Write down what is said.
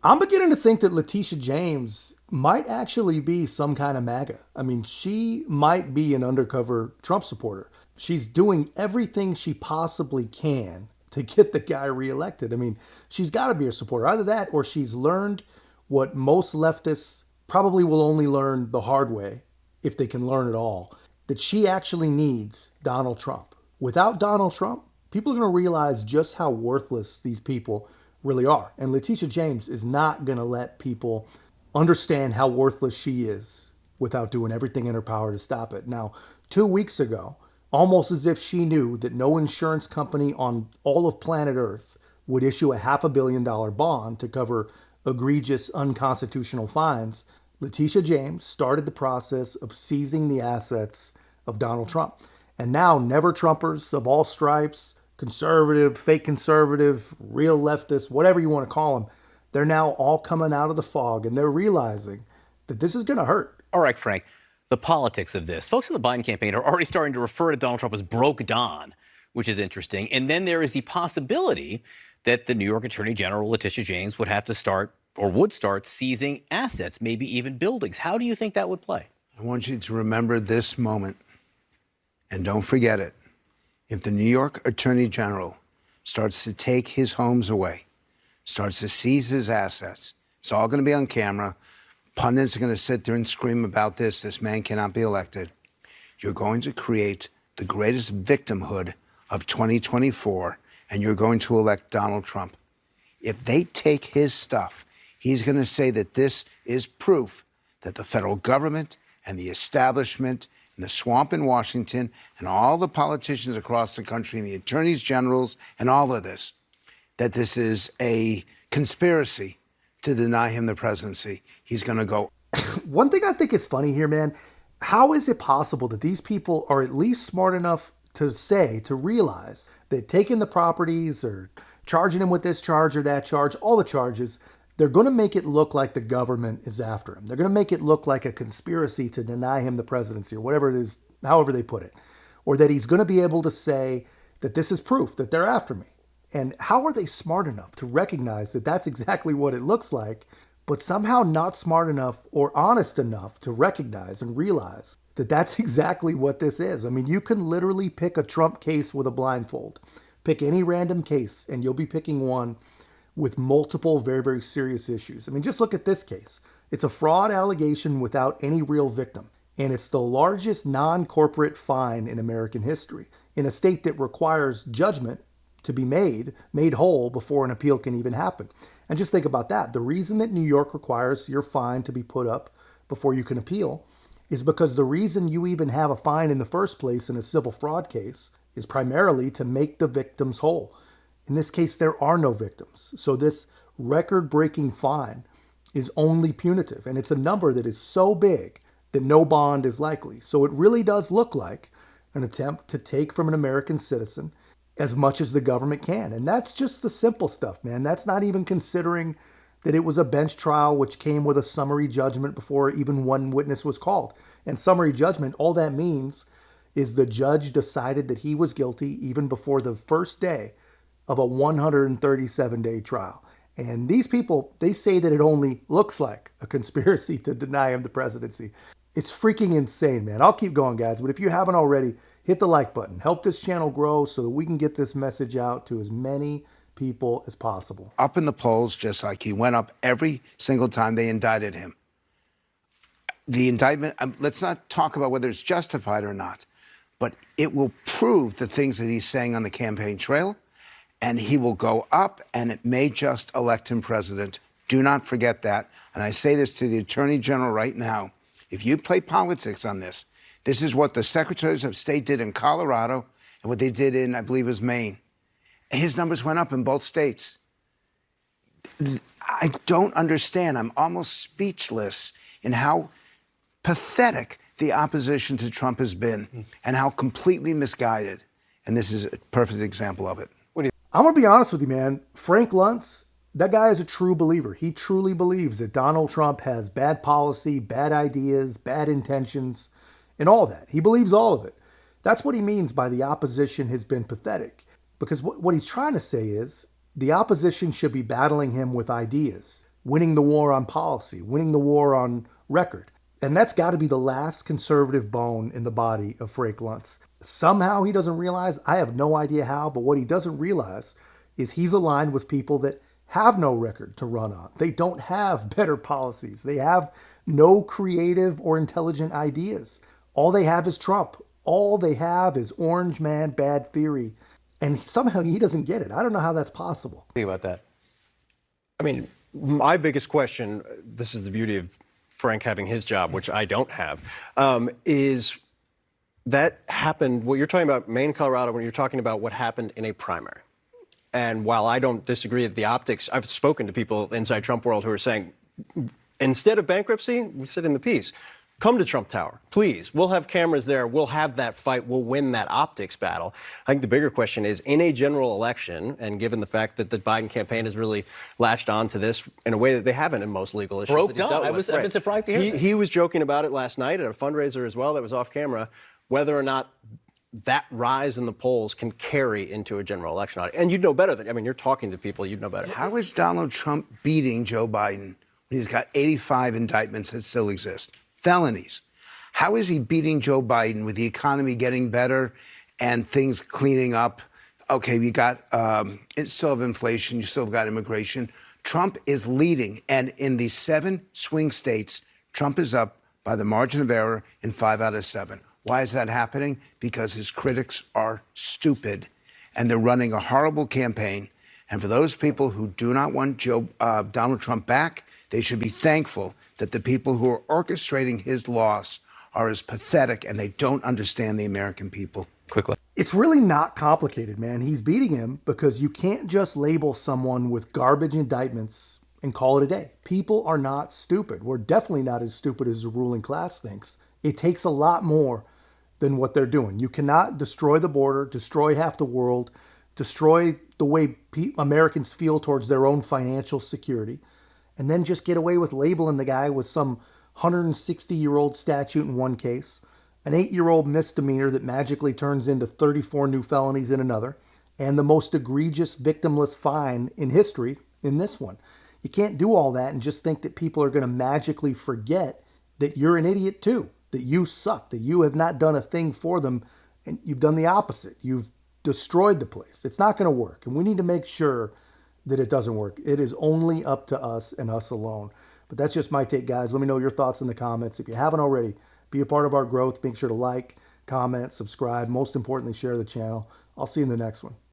I'm beginning to think that Leticia James might actually be some kind of MAGA. I mean, she might be an undercover Trump supporter. She's doing everything she possibly can to get the guy reelected. I mean, she's got to be a supporter. Either that or she's learned what most leftists probably will only learn the hard way, if they can learn at all, that she actually needs Donald Trump. Without Donald Trump, people are going to realize just how worthless these people really are. And Letitia James is not going to let people understand how worthless she is without doing everything in her power to stop it. Now, 2 weeks ago, almost as if she knew that no insurance company on all of planet Earth would issue a $500 million bond to cover egregious unconstitutional fines, Letitia James started the process of seizing the assets of Donald Trump. And now, never Trumpers of all stripes, conservative, fake conservative, real leftists, whatever you want to call them, they're now all coming out of the fog and they're realizing that this is going to hurt. All right, Frank, the politics of this. Folks in the Biden campaign are already starting to refer to Donald Trump as broke Don, which is interesting. And then there is the possibility that the New York Attorney General, Letitia James, would have to start or would start seizing assets, maybe even buildings. How do you think that would play? I want you to remember this moment, and don't forget it. If the New York Attorney General starts to take his homes away, starts to seize his assets, it's all going to be on camera. Pundits are going to sit there and scream about this. This man cannot be elected. You're going to create the greatest victimhood of 2024, and you're going to elect Donald Trump. If they take his stuff, he's going to say that this is proof that the federal government and the establishment and the swamp in Washington and all the politicians across the country and the attorneys generals and all of this, that this is a conspiracy to deny him the presidency. He's going to go. One thing I think is funny here, man, how is it possible that these people are at least smart enough to realize that taking the properties or charging him with this charge or that charge, all the charges, they're going to make it look like the government is after him. They're going to make it look like a conspiracy to deny him the presidency or whatever it is, however they put it. Or that he's going to be able to say that this is proof that they're after me. And how are they smart enough to recognize that that's exactly what it looks like, but somehow not smart enough or honest enough to recognize and realize that that's exactly what this is? I mean, you can literally pick a Trump case with a blindfold. Pick any random case and you'll be picking one with multiple very, very serious issues. I mean, just look at this case. It's a fraud allegation without any real victim. And it's the largest non-corporate fine in American history in a state that requires judgment to be made whole before an appeal can even happen. And just think about that. The reason that New York requires your fine to be put up before you can appeal is because the reason you even have a fine in the first place in a civil fraud case is primarily to make the victims whole. In this case, there are no victims. So this record-breaking fine is only punitive. And it's a number that is so big that no bond is likely. So it really does look like an attempt to take from an American citizen as much as the government can. And that's just the simple stuff, man. That's not even considering that it was a bench trial which came with a summary judgment before even one witness was called. And summary judgment, all that means is the judge decided that he was guilty even before the first day of a 137-day trial. And these people, they say that it only looks like a conspiracy to deny him the presidency. It's freaking insane, man. I'll keep going, guys. But if you haven't already, hit the like button. Help this channel grow so that we can get this message out to as many people as possible. Up in the polls, just like he went up every single time they indicted him. The indictment, let's not talk about whether it's justified or not, but it will prove the things that he's saying on the campaign trail. And he will go up, and it may just elect him president. Do not forget that. And I say this to the Attorney General right now. If you play politics on this, this is what the secretaries of state did in Colorado and what they did in, I believe it was Maine. His numbers went up in both states. I don't understand. I'm almost speechless in how pathetic the opposition to Trump has been and how completely misguided. And this is a perfect example of it. I'm going to be honest with you, man. Frank Luntz, that guy is a true believer. He truly believes that Donald Trump has bad policy, bad ideas, bad intentions, and all that. He believes all of it. That's what he means by the opposition has been pathetic. Because what he's trying to say is The opposition should be battling him with ideas, winning the war on policy, winning the war on record. And that's got to be the last conservative bone in the body of Frank Luntz. Somehow he doesn't realize, I have no idea how, but what he doesn't realize is he's aligned with people that have no record to run on. They don't have better policies. They have no creative or intelligent ideas. All they have is Trump. All they have is orange man bad theory. And somehow he doesn't get it. I don't know how that's possible. Think about that. I mean, my biggest question, this is the beauty of Frank having his job, which I don't have, is that happened, what you're talking about, Maine, Colorado, when you're talking about what happened in a primary. And while I don't disagree with the optics, I've spoken to people inside Trump world who are saying, instead of bankruptcy, we sit in the peace. Come to Trump Tower, please. We'll have cameras there. We'll have that fight. We'll win that optics battle. I think the bigger question is, in a general election, and given the fact that the Biden campaign has really latched on to this in a way that they haven't in most legal issues. Broke down. I've been surprised to hear that. He was joking about it last night at a fundraiser as well that was off camera, whether or not that rise in the polls can carry into a general election. And you'd know better than, I mean, you're talking to people, you'd know better. How is Donald Trump beating Joe Biden when he's got 85 indictments that still exist? Felonies. How is he beating Joe Biden with the economy getting better and things cleaning up? Okay, you got it's still have inflation, you still have got immigration. Trump is leading, and in the 7 swing states, Trump is up by the margin of error in 5 out of 7. Why is that happening? Because his critics are stupid, and they're running a horrible campaign. And for those people who do not want Donald Trump back, they should be thankful that the people who are orchestrating his loss are as pathetic and they don't understand the American people. Quickly. It's really not complicated, man. He's beating him because you can't just label someone with garbage indictments and call it a day. People are not stupid. We're definitely not as stupid as the ruling class thinks. It takes a lot more than what they're doing. You cannot destroy the border, destroy half the world, destroy the way Americans feel towards their own financial security, and then just get away with labeling the guy with some 160-year-old statute in one case, an 8-year-old misdemeanor that magically turns into 34 new felonies in another, and the most egregious victimless fine in history in this one. You can't do all that and just think that people are going to magically forget that you're an idiot too, that you suck, that you have not done a thing for them, and you've done the opposite. You've destroyed the place. It's not going to work, and we need to make sure that it doesn't work. It is only up to us and us alone. But that's just my take, guys. Let me know your thoughts in the comments. If you haven't already, be a part of our growth. Make sure to like, comment, subscribe. Most importantly, share the channel. I'll see you in the next one.